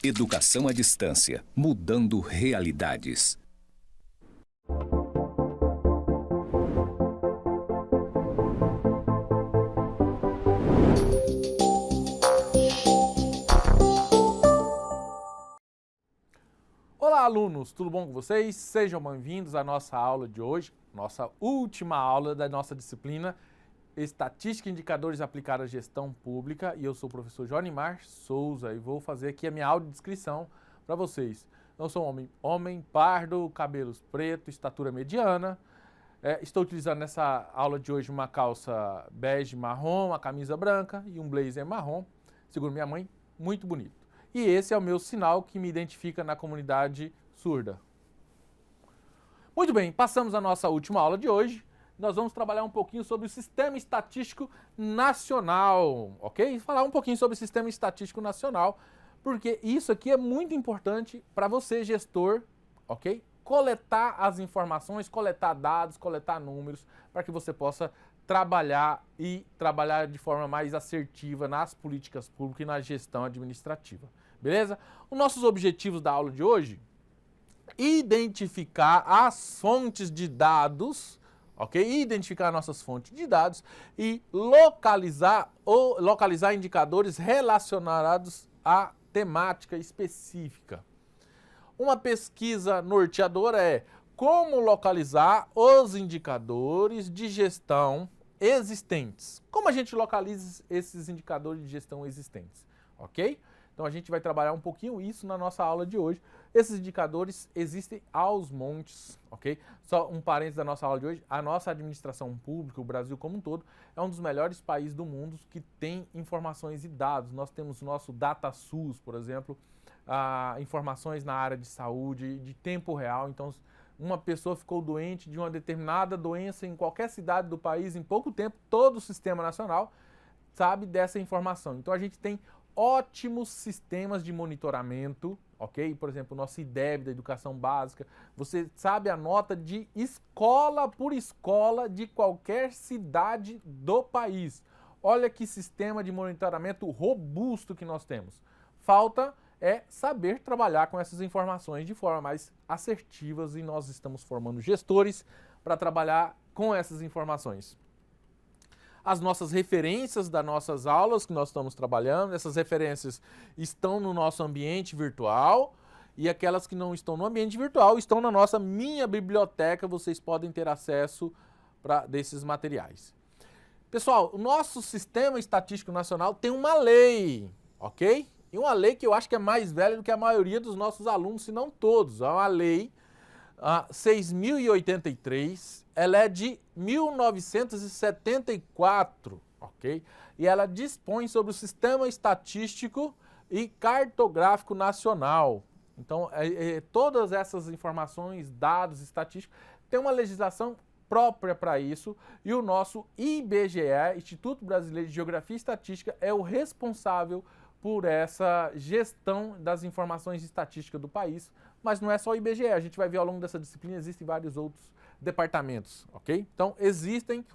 Educação à distância, mudando realidades. Olá, alunos, tudo bom com vocês? Sejam bem-vindos à nossa aula de hoje, nossa última aula da nossa disciplina Estatística e Indicadores Aplicados à Gestão Pública, e eu sou o professor Jonimar Souza e vou fazer aqui a minha audiodescrição para vocês. Eu sou um homem pardo, cabelos preto, estatura mediana. Estou utilizando nessa aula de hoje uma calça bege marrom, uma camisa branca e um blazer marrom, segundo minha mãe, muito bonito. E esse é o meu sinal que me identifica na comunidade surda. Muito bem, passamos a nossa última aula de hoje. Nós vamos trabalhar um pouquinho sobre o Sistema Estatístico Nacional, ok? Falar um pouquinho sobre o Sistema Estatístico Nacional, porque isso aqui é muito importante para você, gestor, ok? Coletar as informações, coletar dados, coletar números, para que você possa trabalhar de forma mais assertiva nas políticas públicas e na gestão administrativa. Beleza? Os nossos objetivos da aula de hoje: identificar as fontes de dados, ok? Identificar nossas fontes de dados e localizar indicadores relacionados à temática específica. Uma pesquisa norteadora é como localizar os indicadores de gestão existentes. Como a gente localiza esses indicadores de gestão existentes, ok? Então a gente vai trabalhar um pouquinho isso na nossa aula de hoje. Esses indicadores existem aos montes, ok? Só um parênteses da nossa aula de hoje: a nossa administração pública, o Brasil como um todo, é um dos melhores países do mundo que tem informações e dados. Nós temos o nosso DataSUS, por exemplo, informações na área de saúde, de tempo real. Então, uma pessoa ficou doente de uma determinada doença em qualquer cidade do país, em pouco tempo, todo o sistema nacional sabe dessa informação. Então, a gente tem ótimos sistemas de monitoramento, ok? Por exemplo, o nosso IDEB da educação básica. Você sabe a nota de escola por escola de qualquer cidade do país. Olha que sistema de monitoramento robusto que nós temos. Falta saber trabalhar com essas informações de forma mais assertivas, e nós estamos formando gestores para trabalhar com essas informações. As nossas referências das nossas aulas que nós estamos trabalhando, essas referências estão no nosso ambiente virtual, e aquelas que não estão no ambiente virtual estão na nossa Minha Biblioteca. Vocês podem ter acesso desses materiais. Pessoal, o nosso Sistema Estatístico Nacional tem uma lei, ok? E uma lei que eu acho que é mais velha do que a maioria dos nossos alunos, se não todos. É uma lei 6.083, ela é de 1974, ok? E ela dispõe sobre o Sistema Estatístico e Cartográfico Nacional. Então, todas essas informações, dados estatísticos, tem uma legislação própria para isso, e o nosso IBGE, Instituto Brasileiro de Geografia e Estatística, é o responsável por essa gestão das informações estatísticas do país. Mas não é só o IBGE, a gente vai ver ao longo dessa disciplina, existem vários outros departamentos, ok? Então, existem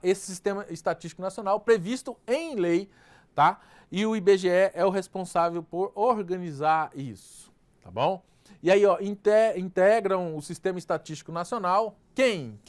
esse Sistema Estatístico Nacional previsto em lei, tá? E o IBGE é o responsável por organizar isso, tá bom? E aí, ó, integram o Sistema Estatístico Nacional quem?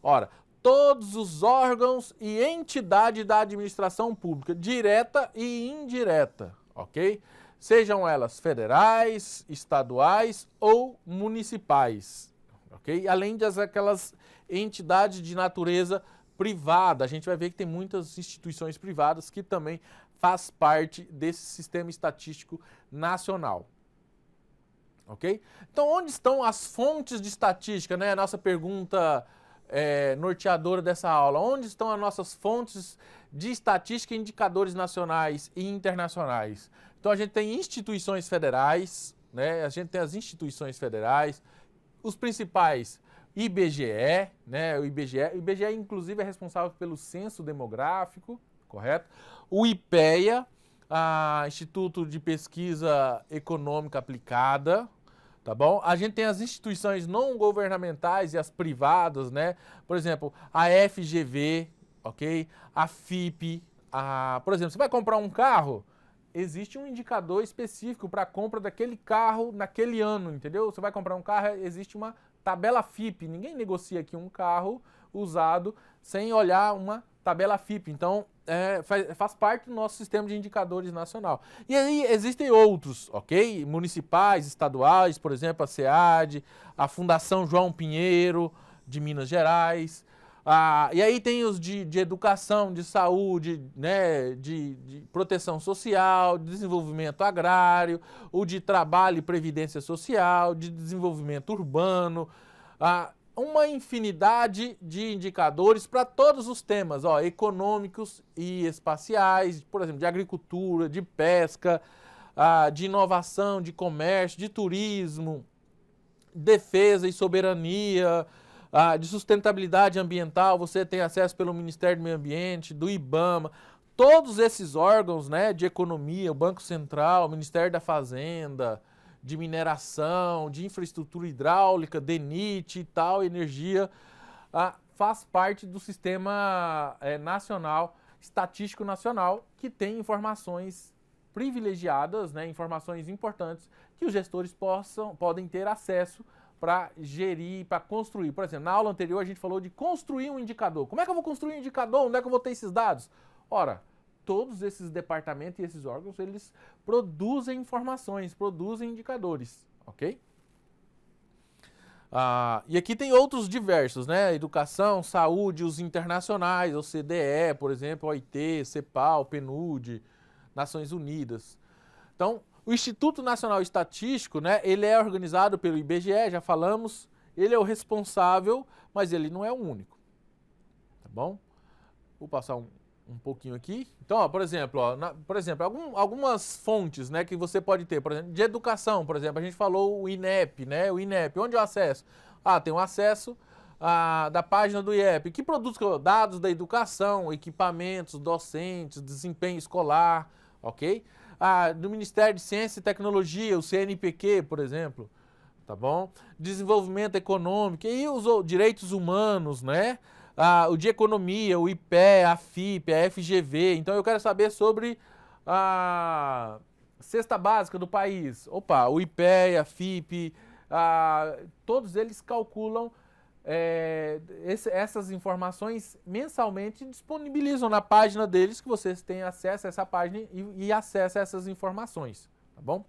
Ora, todos os órgãos e entidades da administração pública, direta e indireta, ok? Sejam elas federais, estaduais ou municipais, ok? Além daquelas entidades de natureza privada. A gente vai ver que tem muitas instituições privadas que também faz parte desse Sistema Estatístico Nacional, ok? Então, onde estão as fontes de estatística, né? A nossa pergunta norteadora dessa aula. Onde estão as nossas fontes de estatística e indicadores nacionais e internacionais? Então, a gente tem instituições federais, né? A gente tem as instituições federais, os principais: IBGE, né? O IBGE, inclusive, é responsável pelo censo demográfico, correto? O IPEA, Instituto de Pesquisa Econômica Aplicada, tá bom? A gente tem as instituições não governamentais e as privadas, né? Por exemplo, a FGV, ok? A FIP, por exemplo, você vai comprar um carro, existe um indicador específico para a compra daquele carro naquele ano, entendeu? Você vai comprar um carro, existe uma tabela FIPE. Ninguém negocia aqui um carro usado sem olhar uma tabela FIPE. Então, faz parte do nosso sistema de indicadores nacional. E aí existem outros, ok? Municipais, estaduais, por exemplo, a SEAD, a Fundação João Pinheiro, de Minas Gerais. E aí tem os de educação, de saúde, né, de proteção social, de desenvolvimento agrário, o de trabalho e previdência social, de desenvolvimento urbano, uma infinidade de indicadores para todos os temas, econômicos e espaciais, por exemplo, de agricultura, de pesca, de inovação, de comércio, de turismo, defesa e soberania, de sustentabilidade ambiental. Você tem acesso pelo Ministério do Meio Ambiente, do IBAMA, todos esses órgãos, né, de economia, o Banco Central, o Ministério da Fazenda, de mineração, de infraestrutura hidráulica, DENIT e tal, energia, faz parte do sistema nacional, estatístico nacional, que tem informações privilegiadas, né, informações importantes que os gestores podem ter acesso para gerir, para construir. Por exemplo, na aula anterior a gente falou de construir um indicador. Como é que eu vou construir um indicador? Onde é que eu vou ter esses dados? Ora, todos esses departamentos e esses órgãos, eles produzem informações, produzem indicadores, ok? E aqui tem outros diversos, né? Educação, saúde, os internacionais, o CDE, por exemplo, OIT, CEPAL, PNUD, Nações Unidas. Então, o Instituto Nacional Estatístico, né, ele é organizado pelo IBGE, já falamos, ele é o responsável, mas ele não é o único, tá bom? Vou passar um pouquinho aqui. Então, por exemplo, algumas fontes, né, que você pode ter, por exemplo, de educação, por exemplo, a gente falou o INEP, né, o INEP, onde eu acesso? Tem um acesso da página do IEP, que produz dados da educação, equipamentos, docentes, desempenho escolar, ok? Do Ministério de Ciência e Tecnologia, o CNPq, por exemplo, tá bom? Desenvolvimento econômico e os direitos humanos, né? O de economia, o IPE, a FIPE, a FGV. Então eu quero saber sobre a cesta básica do país. O IPE, a FIPE, todos eles calculam essas informações mensalmente e disponibilizam na página deles, que vocês têm acesso a essa página e acesso a essas informações, tá bom?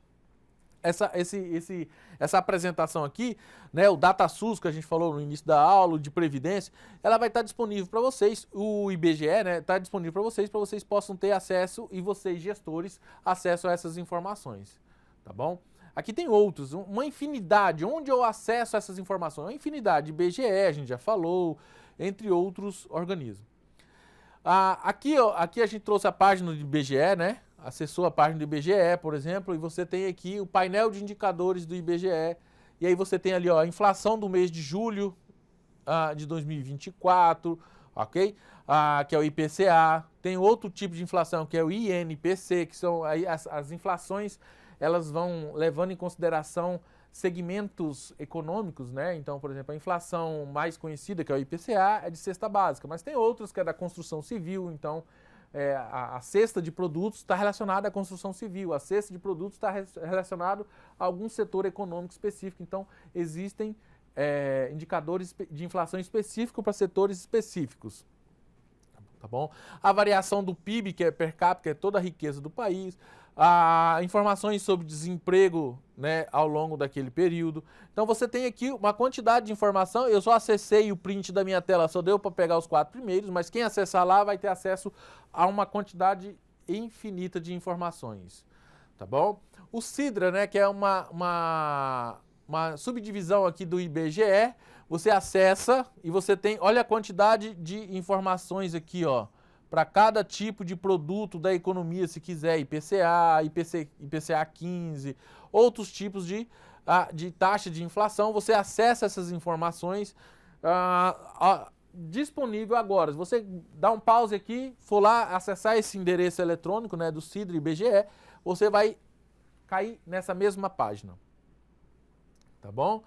Essa apresentação aqui, né, o DataSUS que a gente falou no início da aula, o de Previdência, ela vai estar disponível para vocês, o IBGE, né, está disponível para vocês possam ter acesso e vocês, gestores, acesso a essas informações, tá bom? Aqui tem outros, uma infinidade. Onde eu acesso essas informações? Uma infinidade. IBGE, a gente já falou, entre outros organismos. Aqui a gente trouxe a página do IBGE, né? Acessou a página do IBGE, por exemplo, e você tem aqui o painel de indicadores do IBGE. E aí você tem ali, a inflação do mês de julho de 2024, ok? Que é o IPCA. Tem outro tipo de inflação, que é o INPC, que são aí as inflações. Elas vão levando em consideração segmentos econômicos, né? Então, por exemplo, a inflação mais conhecida, que é o IPCA, é de cesta básica, mas tem outras que é da construção civil. Então, a cesta de produtos está relacionada à construção civil, a cesta de produtos está relacionada a algum setor econômico específico. Então, existem indicadores de inflação específicos para setores específicos. Tá bom? A variação do PIB, que é per capita, que é toda a riqueza do país. Informações sobre desemprego, né, ao longo daquele período. Então você tem aqui uma quantidade de informação. Eu só acessei o print da minha tela, só deu para pegar os 4 primeiros, mas quem acessar lá vai ter acesso a uma quantidade infinita de informações. Tá bom? O Sidra, né, que é uma subdivisão aqui do IBGE, você acessa e você tem, olha a quantidade de informações aqui, para cada tipo de produto da economia, se quiser, IPCA, IPCA 15, outros tipos de taxa de inflação. Você acessa essas informações disponível agora. Se você dá um pause aqui, for lá acessar esse endereço eletrônico, né, do Sidra IBGE, você vai cair nessa mesma página. Tá bom?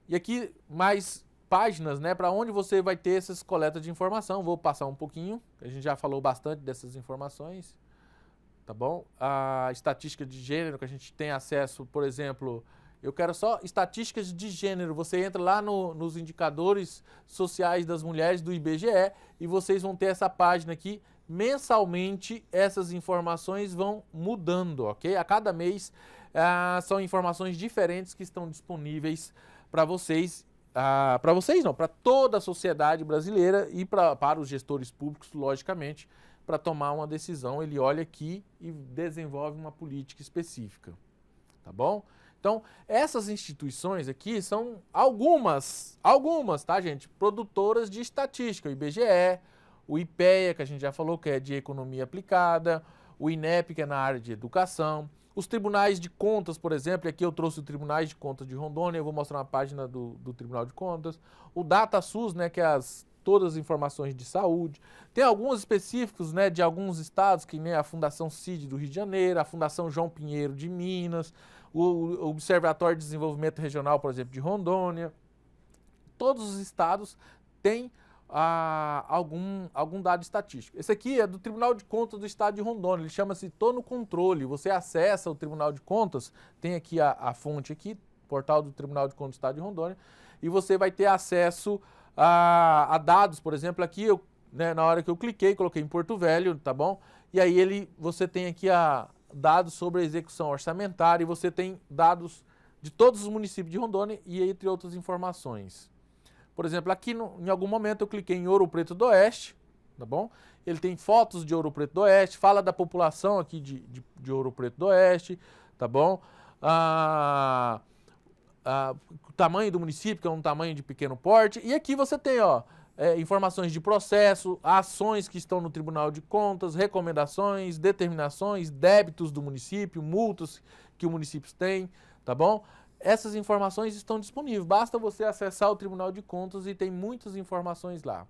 E aqui mais páginas, né, para onde você vai ter essas coletas de informação. Vou passar um pouquinho, a gente já falou bastante dessas informações. tá bom? A estatística de gênero que a gente tem acesso, por exemplo, eu quero só estatísticas de gênero. Você entra lá nos indicadores sociais das mulheres do IBGE e vocês vão ter essa página aqui. Mensalmente, essas informações vão mudando, ok? A cada mês são informações diferentes que estão disponíveis para vocês. Para vocês não, para toda a sociedade brasileira e para os gestores públicos, logicamente, para tomar uma decisão. Ele olha aqui e desenvolve uma política específica, tá bom? Então, essas instituições aqui são algumas, tá, gente? Produtoras de estatística, o IBGE, o IPEA, que a gente já falou que é de economia aplicada, o INEP, que é na área de educação, os tribunais de contas, por exemplo, aqui eu trouxe o Tribunais de Contas de Rondônia, eu vou mostrar uma página do Tribunal de Contas, o DataSUS, né, que é todas as informações de saúde. Tem alguns específicos, né, de alguns estados, que nem a Fundação CID do Rio de Janeiro, a Fundação João Pinheiro de Minas, o Observatório de Desenvolvimento Regional, por exemplo, de Rondônia. Todos os estados têm algum dado estatístico. Esse aqui é do Tribunal de Contas do Estado de Rondônia, ele chama-se Tô no Controle. Você acessa o Tribunal de Contas, tem aqui a fonte aqui, portal do Tribunal de Contas do Estado de Rondônia, e você vai ter acesso a dados, por exemplo, aqui né, na hora que eu cliquei, coloquei em Porto Velho, tá bom? E aí você tem aqui dados sobre a execução orçamentária e você tem dados de todos os municípios de Rondônia e entre outras informações. Por exemplo, aqui em algum momento eu cliquei em Ouro Preto do Oeste, tá bom? Ele tem fotos de Ouro Preto do Oeste, fala da população aqui de Ouro Preto do Oeste, tá bom? O tamanho do município, que é um tamanho de pequeno porte. E aqui você tem, ó, informações de processo, ações que estão no Tribunal de Contas, recomendações, determinações, débitos do município, multas que o município tem, tá bom? Essas informações estão disponíveis, basta você acessar o Tribunal de Contas e tem muitas informações lá.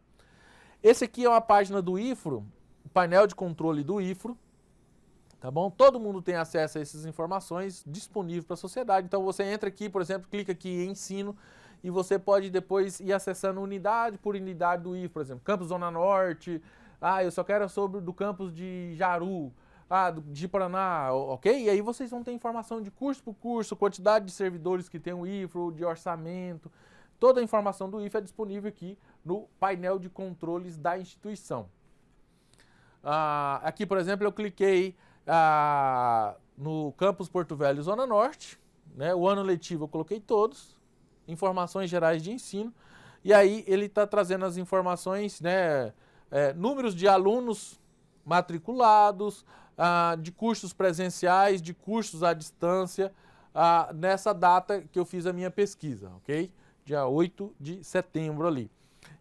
Esse aqui é uma página do IFRO, o painel de controle do IFRO, tá bom? Todo mundo tem acesso a essas informações disponíveis para a sociedade. Então você entra aqui, por exemplo, clica aqui em ensino e você pode depois ir acessando unidade por unidade do IFRO, por exemplo, campus Zona Norte, eu só quero sobre do campus de Jaru, de Paraná, ok? E aí vocês vão ter informação de curso por curso, quantidade de servidores que tem o IFRO, de orçamento. Toda a informação do IFRO é disponível aqui no painel de controles da instituição. Aqui, por exemplo, eu cliquei no campus Porto Velho, Zona Norte, né? O ano letivo eu coloquei todos, informações gerais de ensino, e aí ele está trazendo as informações, né? Números de alunos matriculados, de cursos presenciais, de cursos à distância, nessa data que eu fiz a minha pesquisa, ok? Dia 8 de setembro ali.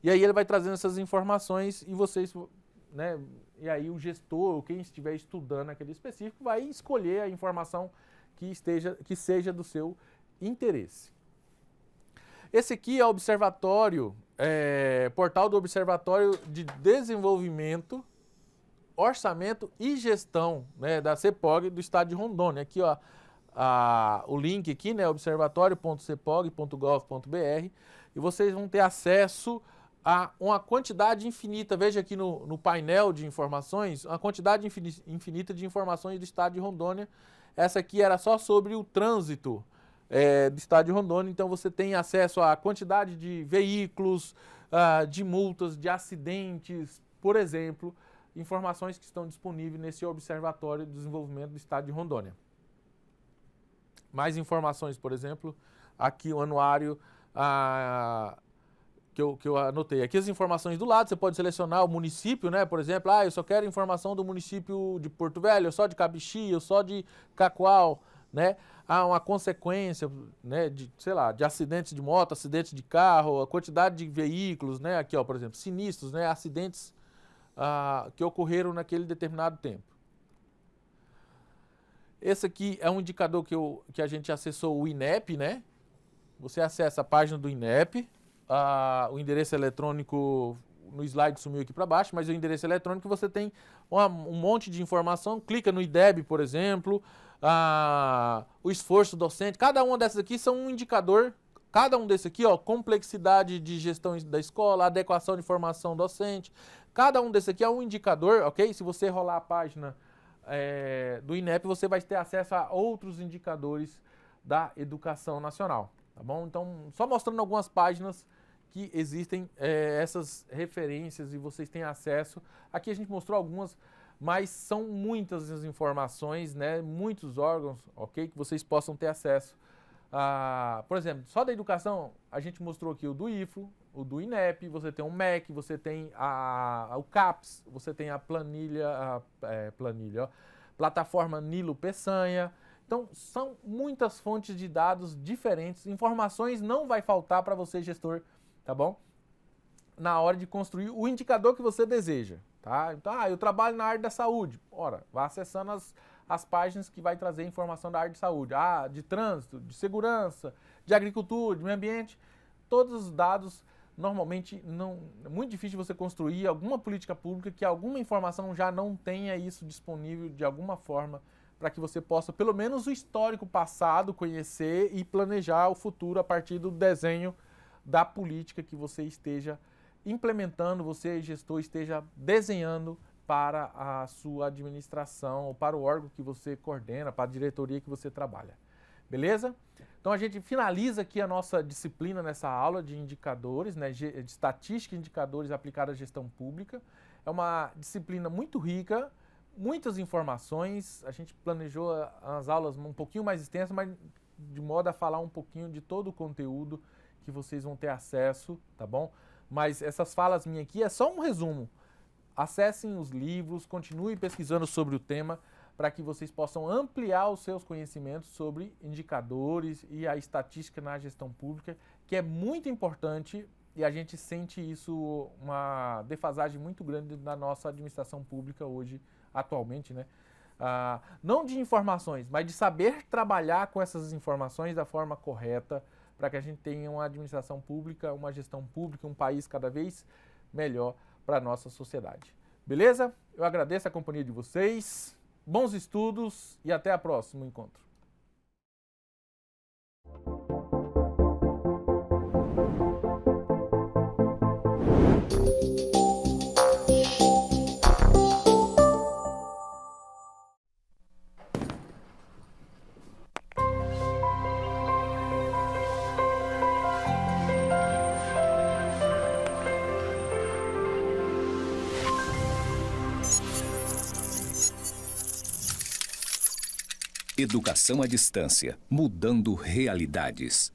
E aí ele vai trazendo essas informações e vocês, né? E aí o gestor, ou quem estiver estudando aquele específico, vai escolher a informação que seja do seu interesse. Esse aqui é o observatório, portal do Observatório de Desenvolvimento, Orçamento e Gestão, né, da CEPOG do Estado de Rondônia. Aqui, ó, o link aqui, né, observatório.cepog.gov.br, e vocês vão ter acesso a uma quantidade infinita, veja aqui no painel de informações, uma quantidade infinita de informações do Estado de Rondônia. Essa aqui era só sobre o trânsito do Estado de Rondônia, então você tem acesso à quantidade de veículos, de multas, de acidentes, por exemplo, informações que estão disponíveis nesse Observatório de Desenvolvimento do Estado de Rondônia. Mais informações, por exemplo, aqui o anuário que eu anotei. Aqui as informações do lado, você pode selecionar o município, né? Por exemplo, eu só quero informação do município de Porto Velho, eu só de Cabixi, eu só de Cacoal, né? Uma consequência, né, de acidentes de moto, acidentes de carro, a quantidade de veículos, né? Aqui, ó, por exemplo, sinistros, né? Acidentes que ocorreram naquele determinado tempo. Esse aqui é um indicador que a gente acessou, o INEP, né? Você acessa a página do INEP, o endereço eletrônico no slide sumiu aqui para baixo, mas o endereço eletrônico você tem um monte de informação, clica no IDEB, por exemplo, o esforço docente, cada uma dessas aqui são um indicador, cada um desses aqui, ó, complexidade de gestão da escola, adequação de formação docente, cada um desses aqui é um indicador, ok? Se você rolar a página do INEP, você vai ter acesso a outros indicadores da educação nacional, tá bom? Então, só mostrando algumas páginas que existem essas referências e vocês têm acesso. Aqui a gente mostrou algumas, mas são muitas as informações, né? Muitos órgãos, ok? Que vocês possam ter acesso. Por exemplo, só da educação, a gente mostrou aqui o do IFRO, o do INEP, você tem o MEC, você tem o CAPES, você tem a planilha, plataforma Nilo Peçanha. Então, são muitas fontes de dados diferentes, informações não vai faltar para você, gestor, tá bom? Na hora de construir o indicador que você deseja, tá? Então, eu trabalho na área da saúde. Ora, vá acessando as páginas que vai trazer informação da área de saúde, de trânsito, de segurança, de agricultura, de meio ambiente. Todos os dados, normalmente, é muito difícil você construir alguma política pública que alguma informação já não tenha isso disponível de alguma forma, para que você possa, pelo menos o histórico passado, conhecer e planejar o futuro a partir do desenho da política que você esteja implementando, você, gestor, esteja desenhando para a sua administração ou para o órgão que você coordena, para a diretoria que você trabalha. Beleza? Então a gente finaliza aqui a nossa disciplina nessa aula de indicadores, né, de estatística e indicadores aplicados à gestão pública. É uma disciplina muito rica, muitas informações. A gente planejou as aulas um pouquinho mais extensas, mas de modo a falar um pouquinho de todo o conteúdo que vocês vão ter acesso, tá bom? Mas essas falas minhas aqui é só um resumo. Acessem os livros, continuem pesquisando sobre o tema para que vocês possam ampliar os seus conhecimentos sobre indicadores e a estatística na gestão pública, que é muito importante e a gente sente isso, uma defasagem muito grande na nossa administração pública hoje, atualmente, né? Não de informações, mas de saber trabalhar com essas informações da forma correta para que a gente tenha uma administração pública, uma gestão pública, um país cada vez melhor para a nossa sociedade. Beleza? Eu agradeço a companhia de vocês, bons estudos e até o próximo encontro. Educação à distância, mudando realidades.